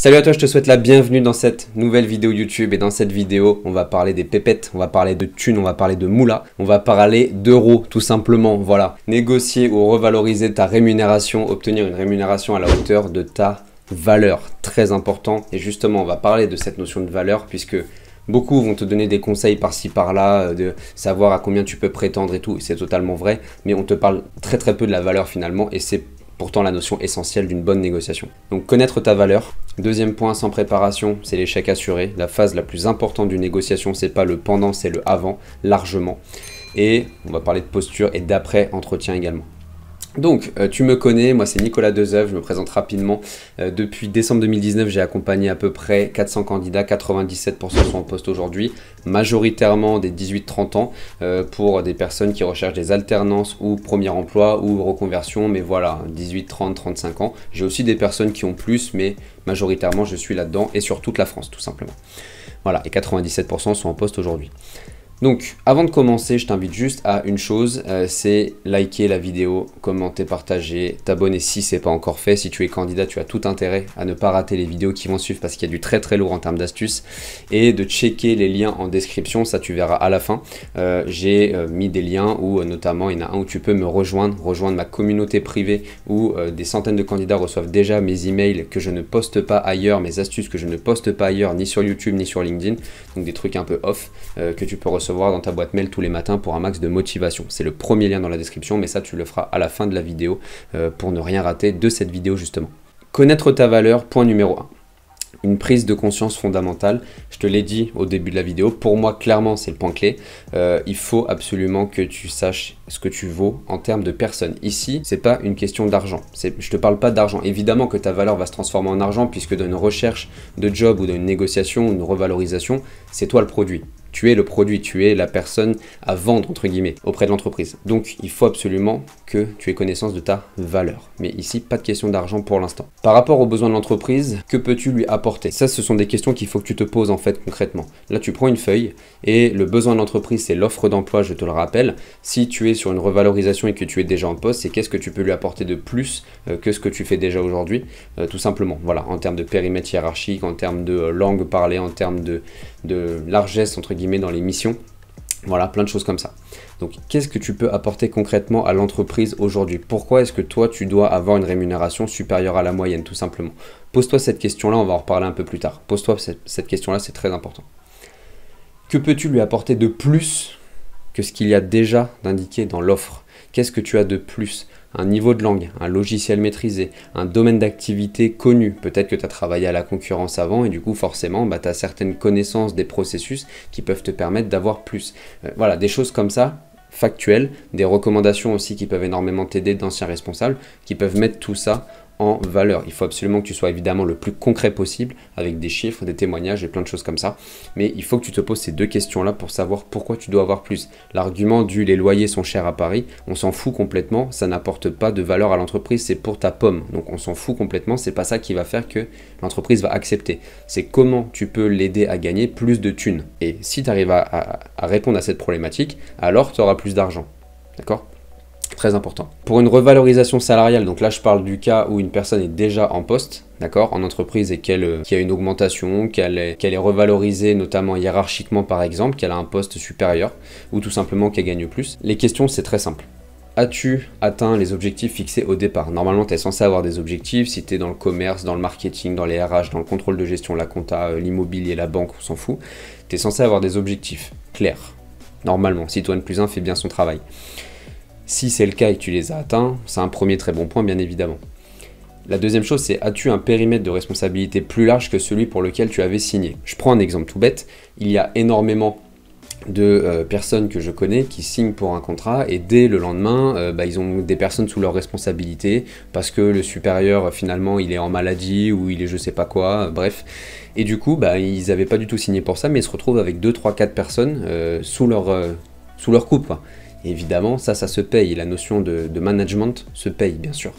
Salut à toi, je te souhaite la bienvenue dans cette nouvelle vidéo YouTube et dans cette vidéo, on va parler des pépettes, on va parler de thunes, on va parler de moula, on va parler d'euros tout simplement, voilà. Négocier ou revaloriser ta rémunération, obtenir une rémunération à la hauteur de ta valeur, très important. Et justement, on va parler de cette notion de valeur puisque beaucoup vont te donner des conseils par-ci par-là, de savoir à combien tu peux prétendre et tout, c'est totalement vrai, mais on te parle très peu de la valeur finalement et c'est pourtant la notion essentielle d'une bonne négociation. Donc connaître ta valeur. Deuxième point, sans préparation, c'est l'échec assuré. La phase la plus importante d'une négociation, c'est pas le pendant, c'est le avant, largement. Et on va parler de posture et d'après-entretien également. Donc, tu me connais, moi c'est Nicolas Dezeuvre, je me présente rapidement. Depuis décembre 2019, j'ai accompagné à peu près 400 candidats, 97% sont en poste aujourd'hui, majoritairement des 18-30 ans, pour des personnes qui recherchent des alternances ou premier emploi ou reconversion, mais voilà, 18, 30, 35 ans. J'ai aussi des personnes qui ont plus, mais majoritairement je suis là-dedans et sur toute la France tout simplement. Voilà, et 97% sont en poste aujourd'hui. Donc, avant de commencer, je t'invite juste à une chose, c'est liker la vidéo, commenter, partager, t'abonner si ce n'est pas encore fait. Si tu es candidat, tu as tout intérêt à ne pas rater les vidéos qui vont suivre parce qu'il y a du très lourd en termes d'astuces. Et de checker les liens en description, ça tu verras à la fin. J'ai mis des liens où notamment, il y en a un où tu peux me rejoindre ma communauté privée où des centaines de candidats reçoivent déjà mes emails que je ne poste pas ailleurs, mes astuces que je ne poste pas ailleurs, ni sur YouTube, ni sur LinkedIn. Donc des trucs un peu off que tu peux recevoir dans ta boîte mail tous les matins pour un max de motivation. C'est le premier lien dans la description, mais ça tu le feras à la fin de la vidéo pour ne rien rater de cette vidéo justement. Connaître ta valeur, point numéro 1. Une prise de conscience fondamentale, je te l'ai dit au début de la vidéo, pour moi clairement c'est le point clé, il faut absolument que tu saches ce que tu vaux en termes de personnes. Ici, c'est pas une question d'argent, je te parle pas d'argent, évidemment que ta valeur va se transformer en argent puisque dans une recherche de job ou dans une négociation ou une revalorisation, c'est toi le produit. Tu es le produit, tu es la personne à vendre, entre guillemets, auprès de l'entreprise. Donc, il faut absolument que tu aies connaissance de ta valeur. Mais ici, pas de question d'argent pour l'instant. Par rapport aux besoins de l'entreprise, que peux-tu lui apporter? Ça, ce sont des questions qu'il faut que tu te poses en fait concrètement. Là, tu prends une feuille et le besoin de l'entreprise, c'est l'offre d'emploi, je te le rappelle. Si tu es sur une revalorisation et que tu es déjà en poste, c'est qu'est-ce que tu peux lui apporter de plus que ce que tu fais déjà aujourd'hui, tout simplement. Voilà, en termes de périmètre hiérarchique, en termes de langue parlée, en termes de largesse, entre guillemets, dans les missions. Voilà, plein de choses comme ça. Donc, qu'est-ce que tu peux apporter concrètement à l'entreprise aujourd'hui? Pourquoi est-ce que toi, tu dois avoir une rémunération supérieure à la moyenne, tout simplement? Pose-toi cette question-là, on va en reparler un peu plus tard. Pose-toi cette question-là, c'est très important. Que peux-tu lui apporter de plus que ce qu'il y a déjà d'indiqué dans l'offre? Qu'est-ce que tu as de plus? Un niveau de langue, un logiciel maîtrisé, un domaine d'activité connu. Peut-être que tu as travaillé à la concurrence avant et du coup forcément tu as certaines connaissances des processus qui peuvent te permettre d'avoir plus. Voilà, des choses comme ça, factuelles, des recommandations aussi qui peuvent énormément t'aider d'anciens responsables, qui peuvent mettre tout ça en valeur. Il faut absolument que tu sois évidemment le plus concret possible avec des chiffres, des témoignages et plein de choses comme ça. Mais il faut que tu te poses ces deux questions-là pour savoir pourquoi tu dois avoir plus. L'argument du les loyers sont chers à Paris, on s'en fout complètement, ça n'apporte pas de valeur à l'entreprise, c'est pour ta pomme. Donc on s'en fout complètement, c'est pas ça qui va faire que l'entreprise va accepter. C'est comment tu peux l'aider à gagner plus de thunes. Et si tu arrives à répondre à cette problématique, alors tu auras plus d'argent. D'accord ? Très important. Pour une revalorisation salariale, donc là je parle du cas où une personne est déjà en poste, d'accord, en entreprise et qu'il y a une augmentation, qu'elle est revalorisée notamment hiérarchiquement par exemple, qu'elle a un poste supérieur ou tout simplement qu'elle gagne plus. Les questions c'est très simple. As-tu atteint les objectifs fixés au départ? Normalement, tu es censé avoir des objectifs. Si tu es dans le commerce, dans le marketing, dans les RH, dans le contrôle de gestion, la compta, l'immobilier, la banque, on s'en fout. Tu es censé avoir des objectifs clairs. Normalement, Citoyen +1 fait bien son travail. Si c'est le cas et que tu les as atteints, c'est un premier très bon point, bien évidemment. La deuxième chose, c'est as-tu un périmètre de responsabilité plus large que celui pour lequel tu avais signé? Je prends un exemple tout bête. Il y a énormément de personnes que je connais qui signent pour un contrat et dès le lendemain, ils ont des personnes sous leur responsabilité parce que le supérieur, finalement, il est en maladie ou il est je sais pas quoi, bref. Et du coup, ils n'avaient pas du tout signé pour ça, mais ils se retrouvent avec 2, 3, 4 personnes sous leur coupe, quoi. Et évidemment, ça se paye. La notion de management se paye, bien sûr.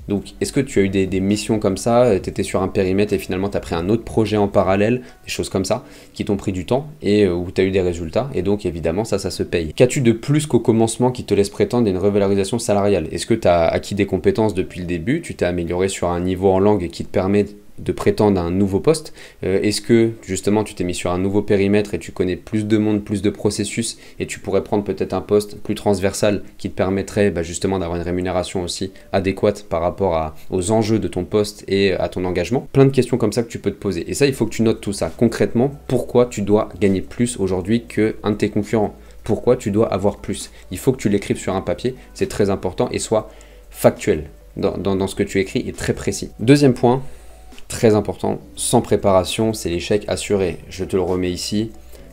Donc, est-ce que tu as eu des missions comme ça, tu étais sur un périmètre et finalement tu as pris un autre projet en parallèle, des choses comme ça, qui t'ont pris du temps et où tu as eu des résultats, et donc évidemment ça se paye. Qu'as-tu de plus qu'au commencement qui te laisse prétendre à une revalorisation salariale? Est-ce que tu as acquis des compétences depuis le début, tu t'es amélioré sur un niveau en langue qui te permet de prétendre à un nouveau poste? Est-ce que justement tu t'es mis sur un nouveau périmètre et tu connais plus de monde, plus de processus et tu pourrais prendre peut-être un poste plus transversal qui te permettrait justement d'avoir une rémunération aussi adéquate par rapport aux enjeux de ton poste et à ton engagement? Plein de questions comme ça que tu peux te poser. Et ça, il faut que tu notes tout ça. Concrètement, pourquoi tu dois gagner plus aujourd'hui qu'un de tes concurrents? Pourquoi tu dois avoir plus? Il faut que tu l'écrives sur un papier, c'est très important, et sois factuel dans ce que tu écris et très précis. Deuxième point, très important, sans préparation, c'est l'échec assuré. Je te le remets ici,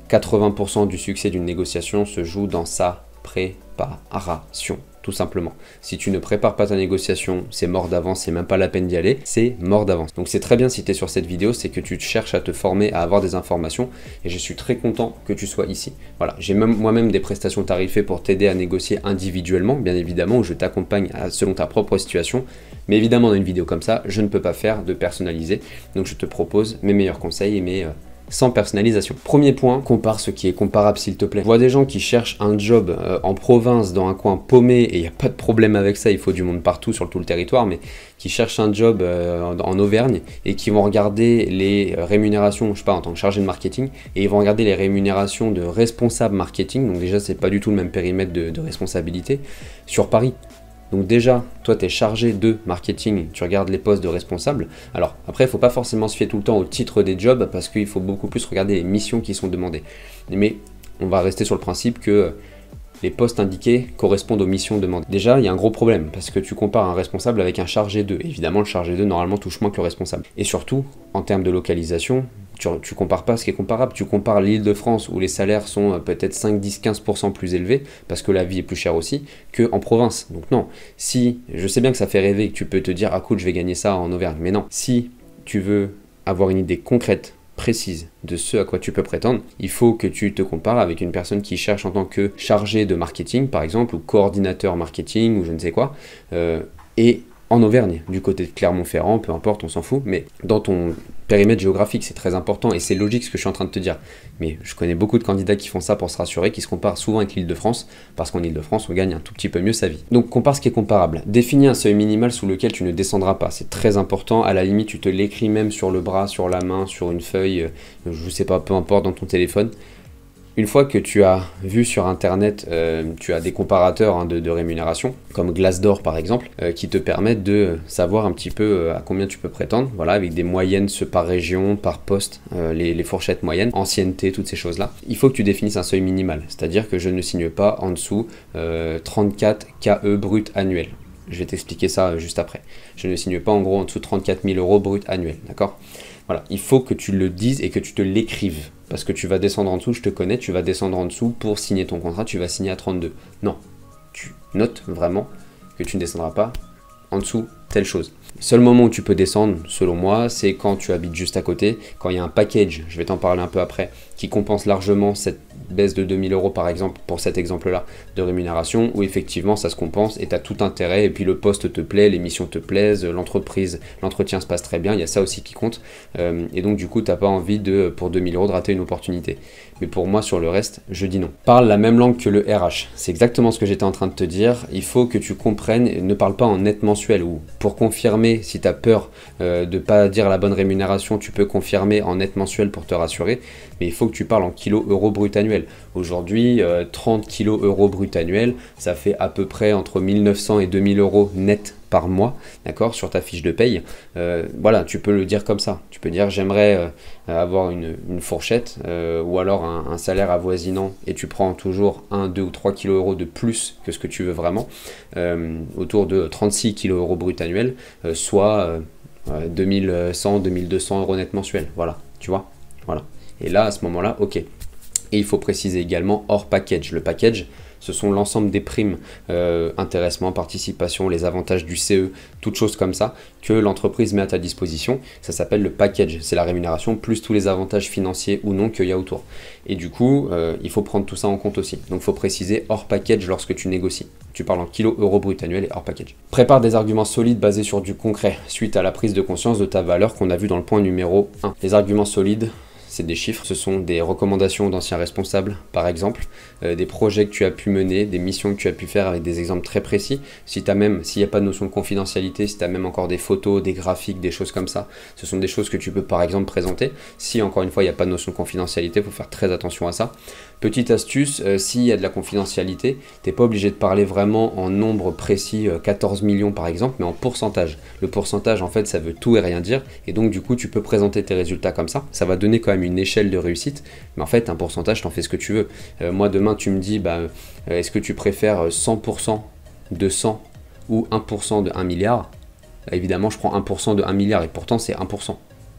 80% du succès d'une négociation se joue dans sa préparation, tout simplement. Si tu ne prépares pas ta négociation, c'est mort d'avance, c'est même pas la peine d'y aller, c'est mort d'avance. Donc c'est très bien si tu es sur cette vidéo, c'est que tu cherches à te former, à avoir des informations, et je suis très content que tu sois ici. Voilà, j'ai moi-même des prestations tarifées pour t'aider à négocier individuellement, bien évidemment, où je t'accompagne selon ta propre situation. Mais évidemment, dans une vidéo comme ça, je ne peux pas faire de personnalisé. Donc je te propose mes meilleurs conseils et mes sans personnalisation. Premier point, compare ce qui est comparable s'il te plaît. Je vois des gens qui cherchent un job en province, dans un coin paumé, et il n'y a pas de problème avec ça, il faut du monde partout sur tout le territoire, mais qui cherchent un job en Auvergne et qui vont regarder les rémunérations, je sais pas, en tant que chargé de marketing, et ils vont regarder les rémunérations de responsable marketing, donc déjà c'est pas du tout le même périmètre de responsabilité, sur Paris. Donc déjà, toi, tu es chargé de marketing, tu regardes les postes de responsable. Alors après, il ne faut pas forcément se fier tout le temps au titre des jobs parce qu'il faut beaucoup plus regarder les missions qui sont demandées. Mais on va rester sur le principe que les postes indiqués correspondent aux missions demandées. Déjà, il y a un gros problème parce que tu compares un responsable avec un chargé de. Évidemment, le chargé de, normalement, touche moins que le responsable. Et surtout, en termes de localisation, tu compares pas ce qui est comparable, tu compares l'Île-de-France où les salaires sont peut-être 5, 10, 15% plus élevés parce que la vie est plus chère aussi qu'en province. Donc non, si, je sais bien que ça fait rêver, que tu peux te dire ah cool je vais gagner ça en Auvergne, mais non, si tu veux avoir une idée concrète, précise de ce à quoi tu peux prétendre, il faut que tu te compares avec une personne qui cherche en tant que chargé de marketing par exemple ou coordinateur marketing ou je ne sais quoi et en Auvergne, du côté de Clermont-Ferrand, peu importe, on s'en fout, mais dans ton périmètre géographique, c'est très important et c'est logique ce que je suis en train de te dire. Mais je connais beaucoup de candidats qui font ça pour se rassurer, qui se comparent souvent avec l'Île-de-France, parce qu'en Île-de-France, on gagne un tout petit peu mieux sa vie. Donc compare ce qui est comparable. Définis un seuil minimal sous lequel tu ne descendras pas, c'est très important. À la limite, tu te l'écris même sur le bras, sur la main, sur une feuille, je sais pas, peu importe, dans ton téléphone. Une fois que tu as vu sur internet, tu as des comparateurs de rémunération, comme Glassdoor par exemple, qui te permettent de savoir un petit peu à combien tu peux prétendre, voilà, avec des moyennes par région, par poste, les fourchettes moyennes, ancienneté, toutes ces choses-là. Il faut que tu définisses un seuil minimal, c'est-à-dire que je ne signe pas en dessous 34 KE brut annuel. Je vais t'expliquer ça juste après. Je ne signe pas en gros en dessous de 34 000 € brut annuel, d'accord ? Voilà, il faut que tu le dises et que tu te l'écrives. Parce que tu vas descendre en dessous, je te connais, tu vas descendre en dessous pour signer ton contrat, tu vas signer à 32. Non, tu notes vraiment que tu ne descendras pas en dessous telle chose. Le seul moment où tu peux descendre, selon moi, c'est quand tu habites juste à côté, quand il y a un package, je vais t'en parler un peu après, qui compense largement cette baisse de 2000 € par exemple, pour cet exemple-là, de rémunération, où effectivement ça se compense et tu as tout intérêt, et puis le poste te plaît, les missions te plaisent, l'entreprise, l'entretien se passe très bien, il y a ça aussi qui compte, et donc du coup tu n'as pas envie pour 2000 € de rater une opportunité. Mais pour moi, sur le reste, je dis non. Parle la même langue que le RH, c'est exactement ce que j'étais en train de te dire, il faut que tu comprennes, ne parle pas en net mensuel, ou pour confirmer, si tu as peur de ne pas dire la bonne rémunération, tu peux confirmer en net mensuel pour te rassurer, mais il faut que tu parles en kilos euros brut annuel. Aujourd'hui, 30 kilos euros brut annuel, ça fait à peu près entre 1900 et 2000 € net par mois, d'accord, sur ta fiche de paye. Voilà, tu peux le dire comme ça. Tu peux dire j'aimerais avoir une fourchette ou alors un salaire avoisinant et tu prends toujours 1, 2 ou 3 kilos euros de plus que ce que tu veux vraiment, autour de 36 kilos euros brut annuel, soit 2100, 2200 € net mensuel. Voilà, tu vois, voilà. Et là, à ce moment-là, ok. Et il faut préciser également hors package. Le package, ce sont l'ensemble des primes, intéressement, participation, les avantages du CE, toutes choses comme ça que l'entreprise met à ta disposition. Ça s'appelle le package, c'est la rémunération plus tous les avantages financiers ou non qu'il y a autour. Et du coup, il faut prendre tout ça en compte aussi. Donc il faut préciser hors package lorsque tu négocies. Tu parles en kilos euros brut annuel et hors package. Prépare des arguments solides basés sur du concret, suite à la prise de conscience de ta valeur qu'on a vu dans le point numéro 1. Les arguments solides, c'est des chiffres, ce sont des recommandations d'anciens responsables, par exemple, des projets que tu as pu mener, des missions que tu as pu faire avec des exemples très précis. S'il n'y a pas de notion de confidentialité, si tu as même encore des photos, des graphiques, des choses comme ça, ce sont des choses que tu peux par exemple présenter. Si encore une fois il n'y a pas de notion de confidentialité, il faut faire très attention à ça. Petite astuce, s'il y a de la confidentialité, tu n'es pas obligé de parler vraiment en nombre précis, 14 millions par exemple, mais en pourcentage. Le pourcentage en fait ça veut tout et rien dire, et donc du coup tu peux présenter tes résultats comme ça. Ça va donner quand même une échelle de réussite, mais en fait un pourcentage t'en fais ce que tu veux. Moi demain tu me dis est-ce que tu préfères 100% de 100 ou 1% de 1 milliard? Évidemment je prends 1% de 1 milliard et pourtant c'est 1%.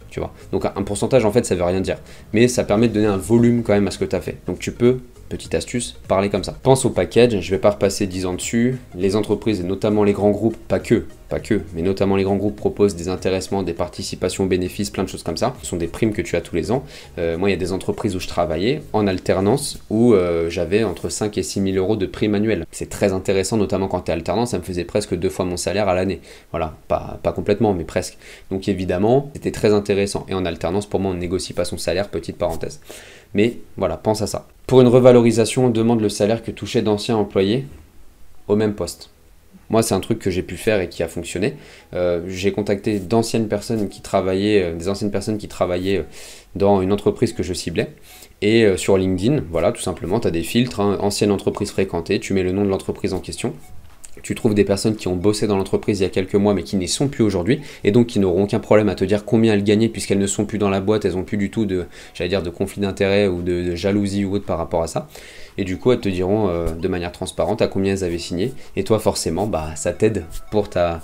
Tu vois. Donc un pourcentage en fait ça veut rien dire, mais ça permet de donner un volume quand même à ce que tu as fait. Donc tu peux, petite astuce, parler comme ça. Pense au package, je vais pas repasser 10 ans dessus. Les entreprises et notamment les grands groupes, pas que, mais notamment les grands groupes proposent des intéressements, des participations, bénéfices, plein de choses comme ça. Ce sont des primes que tu as tous les ans. Moi, il y a des entreprises où je travaillais en alternance où j'avais entre 5 et 6 000 euros de primes annuelles. C'est très intéressant, notamment quand tu es alternant, ça me faisait presque 2 fois mon salaire à l'année. Voilà, pas complètement, mais presque. Donc évidemment, c'était très intéressant. Et en alternance, pour moi, on ne négocie pas son salaire, petite parenthèse. Mais voilà, pense à ça. Pour une revalorisation, on demande le salaire que touchaient d'anciens employés au même poste. Moi, c'est un truc que j'ai pu faire et qui a fonctionné. J'ai contacté d'anciennes personnes qui travaillaient, dans une entreprise que je ciblais. Et sur LinkedIn, voilà, tout simplement, tu as des filtres, hein, ancienne entreprise fréquentée, tu mets le nom de l'entreprise en question. Tu trouves des personnes qui ont bossé dans l'entreprise il y a quelques mois mais qui n'y sont plus aujourd'hui et donc qui n'auront aucun problème à te dire combien elles gagnaient puisqu'elles ne sont plus dans la boîte, elles n'ont plus du tout de conflit d'intérêt ou de jalousie ou autre par rapport à ça. Et du coup elles te diront de manière transparente à combien elles avaient signé et toi forcément ça t'aide pour ta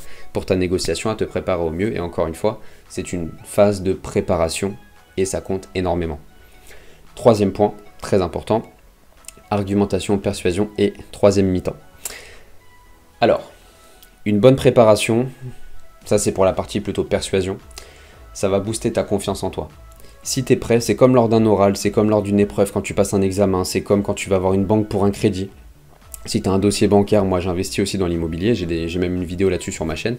négociation à te préparer au mieux et encore une fois c'est une phase de préparation et ça compte énormément. Troisième point, très important, argumentation, persuasion et troisième mi-temps. Alors, une bonne préparation, ça c'est pour la partie plutôt persuasion, ça va booster ta confiance en toi. Si tu es prêt, c'est comme lors d'un oral, c'est comme lors d'une épreuve quand tu passes un examen, c'est comme quand tu vas avoir une banque pour un crédit. Si tu as un dossier bancaire, moi j'investis aussi dans l'immobilier, j'ai même une vidéo là-dessus sur ma chaîne.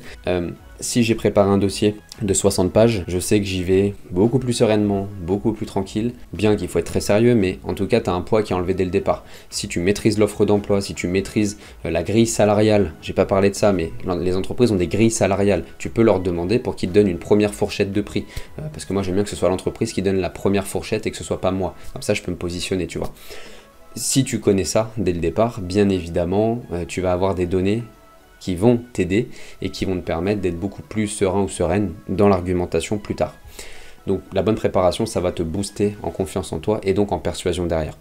Si j'ai préparé un dossier de 60 pages, je sais que j'y vais beaucoup plus sereinement, beaucoup plus tranquille, bien qu'il faut être très sérieux, mais en tout cas tu as un poids qui est enlevé dès le départ. Si tu maîtrises l'offre d'emploi, si tu maîtrises la grille salariale, j'ai pas parlé de ça, mais les entreprises ont des grilles salariales, tu peux leur demander pour qu'ils te donnent une première fourchette de prix, parce que moi j'aime bien que ce soit l'entreprise qui donne la première fourchette et que ce soit pas moi, comme ça je peux me positionner, tu vois. Si tu connais ça dès le départ, bien évidemment, tu vas avoir des données qui vont t'aider et qui vont te permettre d'être beaucoup plus serein ou sereine dans l'argumentation plus tard. Donc la bonne préparation, ça va te booster en confiance en toi et donc en persuasion derrière.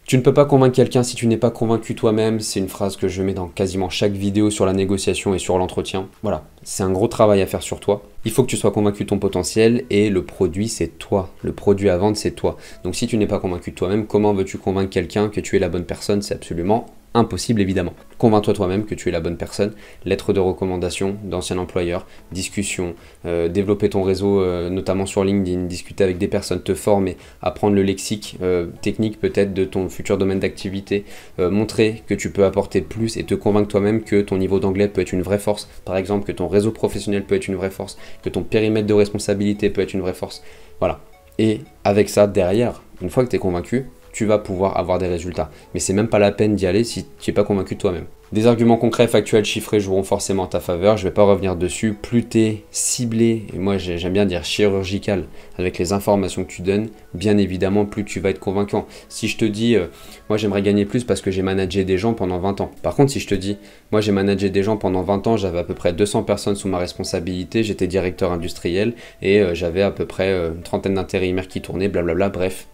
Tu ne peux pas convaincre quelqu'un si tu n'es pas convaincu toi-même, c'est une phrase que je mets dans quasiment chaque vidéo sur la négociation et sur l'entretien. Voilà, c'est un gros travail à faire sur toi. Il faut que tu sois convaincu de ton potentiel et le produit c'est toi, le produit à vendre c'est toi. Donc si tu n'es pas convaincu de toi-même, comment veux-tu convaincre quelqu'un que tu es la bonne personne? C'est absolument impossible évidemment. Convainc-toi toi-même que tu es la bonne personne. Lettre de recommandation d'ancien employeur, discussion, développer ton réseau notamment sur LinkedIn, discuter avec des personnes, te former, apprendre le lexique technique peut-être de ton futur domaine d'activité, montrer que tu peux apporter plus et te convaincre toi-même que ton niveau d'anglais peut être une vraie force, par exemple que ton réseau professionnel peut être une vraie force, que ton périmètre de responsabilité peut être une vraie force. Voilà. Et avec ça derrière, une fois que tu es convaincu, tu vas pouvoir avoir des résultats. Mais c'est même pas la peine d'y aller si tu n'es pas convaincu de toi-même. Des arguments concrets, factuels, chiffrés joueront forcément en ta faveur. Je ne vais pas revenir dessus. Plus tu es ciblé, et moi j'aime bien dire chirurgical, avec les informations que tu donnes, bien évidemment, plus tu vas être convaincant. Si je te dis, moi j'aimerais gagner plus parce que j'ai managé des gens pendant 20 ans. Par contre, si je te dis, moi j'ai managé des gens pendant 20 ans, j'avais à peu près 200 personnes sous ma responsabilité, j'étais directeur industriel et j'avais à peu près une trentaine d'intérimaires qui tournaient, blablabla, bref.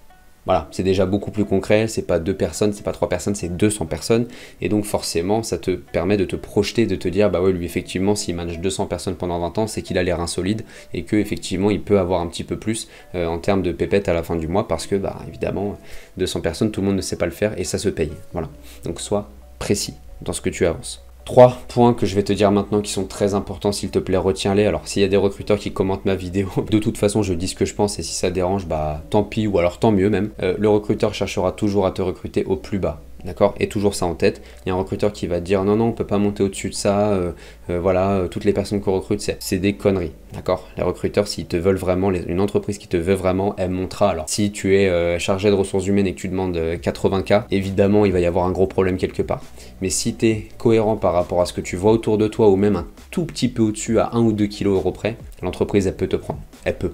Voilà, c'est déjà beaucoup plus concret, c'est pas 2 personnes, c'est pas 3 personnes, c'est 200 personnes. Et donc forcément, ça te permet de te projeter, de te dire, bah ouais, lui effectivement, s'il manage 200 personnes pendant 20 ans, c'est qu'il a les reins solides et qu'effectivement, il peut avoir un petit peu plus en termes de pépettes à la fin du mois parce que, bah évidemment, 200 personnes, tout le monde ne sait pas le faire et ça se paye. Voilà, donc sois précis dans ce que tu avances. 3 points que je vais te dire maintenant qui sont très importants, s'il te plaît, retiens-les. Alors s'il y a des recruteurs qui commentent ma vidéo, de toute façon je dis ce que je pense et si ça dérange, bah tant pis ou alors tant mieux même. Le recruteur cherchera toujours à te recruter au plus bas. D'accord? Et toujours ça en tête. Il y a un recruteur qui va te dire non, non, on peut pas monter au-dessus de ça. Voilà, toutes les personnes qu'on recrute, c'est des conneries. D'accord? Les recruteurs, s'ils te veulent vraiment, une entreprise qui te veut vraiment, elle montera. Alors, si tu es chargé de ressources humaines et que tu demandes 80K, évidemment, il va y avoir un gros problème quelque part. Mais si tu es cohérent par rapport à ce que tu vois autour de toi ou même un tout petit peu au-dessus, à 1 ou 2 kilos € près, l'entreprise, elle peut te prendre. Elle peut.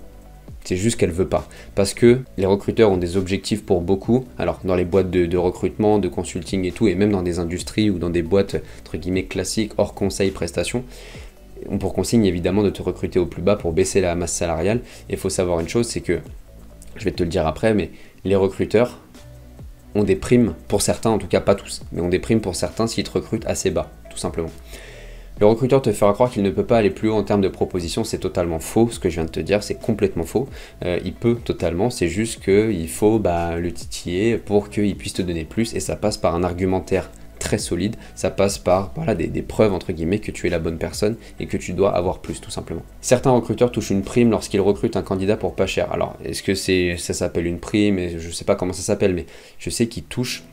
C'est juste qu'elle veut pas. Parce que les recruteurs ont des objectifs pour beaucoup. Alors, dans les boîtes de recrutement, de consulting et tout, et même dans des industries ou dans des boîtes, entre guillemets, classiques, hors conseil, prestations, on pour consigne évidemment de te recruter au plus bas pour baisser la masse salariale. Et il faut savoir une chose, c'est que, je vais te le dire après, mais les recruteurs ont des primes, pour certains, en tout cas pas tous, mais ont des primes pour certains s'ils te recrutent assez bas, tout simplement. Le recruteur te fera croire qu'il ne peut pas aller plus haut en termes de propositions, c'est totalement faux. Ce que je viens de te dire, c'est complètement faux. Il peut totalement, c'est juste qu'il faut le titiller pour qu'il puisse te donner plus, et ça passe par un argumentaire très solide, ça passe par des preuves entre guillemets que tu es la bonne personne et que tu dois avoir plus tout simplement. Certains recruteurs touchent une prime lorsqu'ils recrutent un candidat pour pas cher. Alors est-ce que ça s'appelle une prime? Je sais pas comment ça s'appelle, mais je sais qu'ils touchent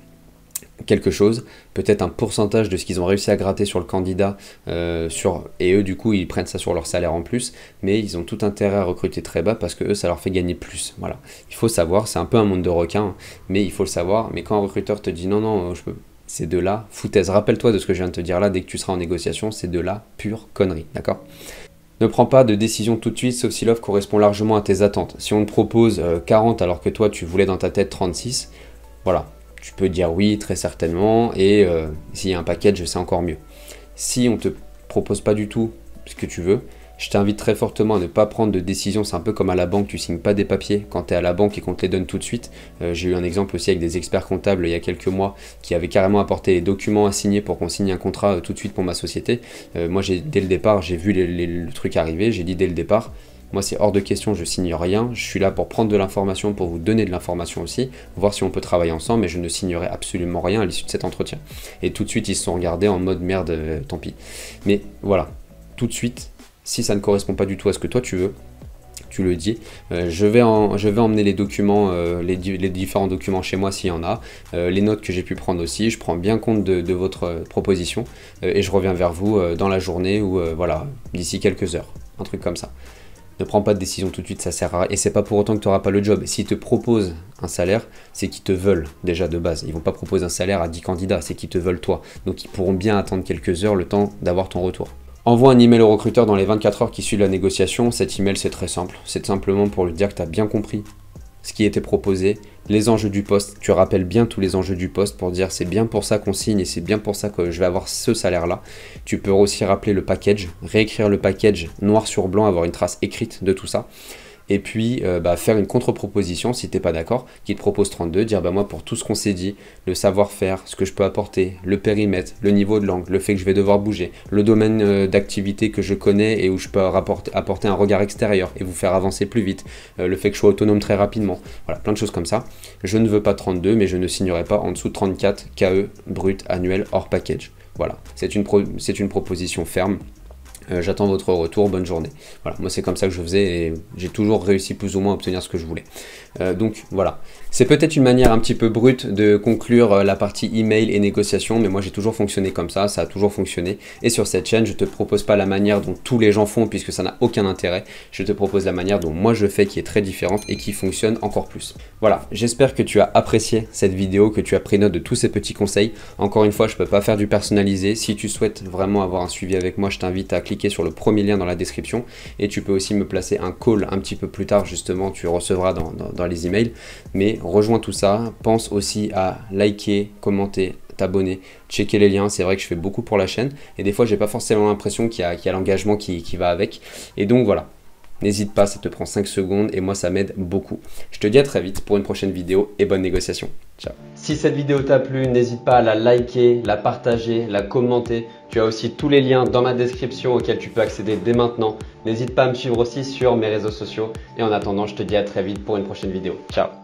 quelque chose, peut-être un pourcentage de ce qu'ils ont réussi à gratter sur le candidat, et eux du coup ils prennent ça sur leur salaire en plus, mais ils ont tout intérêt à recruter très bas parce que eux ça leur fait gagner plus. Voilà, il faut savoir, c'est un peu un monde de requins, mais il faut le savoir. Mais quand un recruteur te dit non non je peux, c'est de la foutaise. Rappelle-toi de ce que je viens de te dire là, dès que tu seras en négociation, c'est de la pure connerie, d'accord? Ne prends pas de décision tout de suite, sauf si l'offre correspond largement à tes attentes. Si on te propose 40 alors que toi tu voulais dans ta tête 36, voilà, tu peux dire oui très certainement, et s'il y a un package, c'est encore mieux. Si on ne te propose pas du tout ce que tu veux, je t'invite très fortement à ne pas prendre de décision. C'est un peu comme à la banque, tu signes pas des papiers quand tu es à la banque et qu'on te les donne tout de suite. J'ai eu un exemple aussi avec des experts comptables il y a quelques mois qui avaient carrément apporté les documents à signer pour qu'on signe un contrat tout de suite pour ma société. Moi, dès le départ, j'ai vu le truc arriver, j'ai dit dès le départ, moi c'est hors de question, je signe rien, je suis là pour prendre de l'information, pour vous donner de l'information aussi, voir si on peut travailler ensemble, mais je ne signerai absolument rien à l'issue de cet entretien. Et tout de suite ils se sont regardés en mode merde, tant pis. Mais voilà, tout de suite, si ça ne correspond pas du tout à ce que toi tu veux, tu le dis, je vais emmener les documents, les différents documents chez moi s'il y en a, les notes que j'ai pu prendre aussi, je prends bien compte de votre proposition, et je reviens vers vous dans la journée ou voilà, d'ici quelques heures, un truc comme ça. Ne prends pas de décision tout de suite, ça sert à rien. Et c'est pas pour autant que tu n'auras pas le job. S'ils te proposent un salaire, c'est qu'ils te veulent déjà de base. Ils vont pas proposer un salaire à 10 candidats, c'est qu'ils te veulent toi. Donc ils pourront bien attendre quelques heures le temps d'avoir ton retour. Envoie un email au recruteur dans les 24 heures qui suivent la négociation. Cet email, c'est très simple. C'est simplement pour lui dire que tu as bien compris ce qui était proposé, les enjeux du poste. Tu rappelles bien tous les enjeux du poste pour dire c'est bien pour ça qu'on signe et c'est bien pour ça que je vais avoir ce salaire-là. Tu peux aussi rappeler le package, réécrire le package noir sur blanc, avoir une trace écrite de tout ça. Et puis faire une contre-proposition si tu n'es pas d'accord, qui te propose 32, dire moi pour tout ce qu'on s'est dit, le savoir-faire, ce que je peux apporter, le périmètre, le niveau de langue, le fait que je vais devoir bouger, le domaine d'activité que je connais et où je peux apporter un regard extérieur et vous faire avancer plus vite, le fait que je sois autonome très rapidement, voilà, plein de choses comme ça. Je ne veux pas 32, mais je ne signerai pas en dessous de 34 KE brut annuel hors package. Voilà, c'est une proposition ferme. J'attends votre retour, bonne journée. Voilà, moi c'est comme ça que je faisais et j'ai toujours réussi plus ou moins à obtenir ce que je voulais. Donc voilà, c'est peut-être une manière un petit peu brute de conclure la partie email et négociation, mais moi j'ai toujours fonctionné comme ça a toujours fonctionné. Et sur cette chaîne, je te propose pas la manière dont tous les gens font puisque ça n'a aucun intérêt. Je te propose la manière dont moi je fais qui est très différente et qui fonctionne encore plus. Voilà, j'espère que tu as apprécié cette vidéo, que tu as pris note de tous ces petits conseils. Encore une fois, je peux pas faire du personnalisé. Si tu souhaites vraiment avoir un suivi avec moi, je t'invite à cliquer sur le premier lien dans la description et tu peux aussi me placer un call un petit peu plus tard, justement tu recevras dans les emails. Mais rejoins tout ça, pense aussi à liker, commenter, t'abonner, checker les liens. C'est vrai que je fais beaucoup pour la chaîne et des fois j'ai pas forcément l'impression qu'il y a l'engagement qui va avec, et donc voilà. N'hésite pas, ça te prend 5 secondes et moi ça m'aide beaucoup. Je te dis à très vite pour une prochaine vidéo et bonne négociation. Ciao. Si cette vidéo t'a plu, n'hésite pas à la liker, la partager, la commenter. Tu as aussi tous les liens dans ma description auxquels tu peux accéder dès maintenant. N'hésite pas à me suivre aussi sur mes réseaux sociaux. Et en attendant, je te dis à très vite pour une prochaine vidéo. Ciao.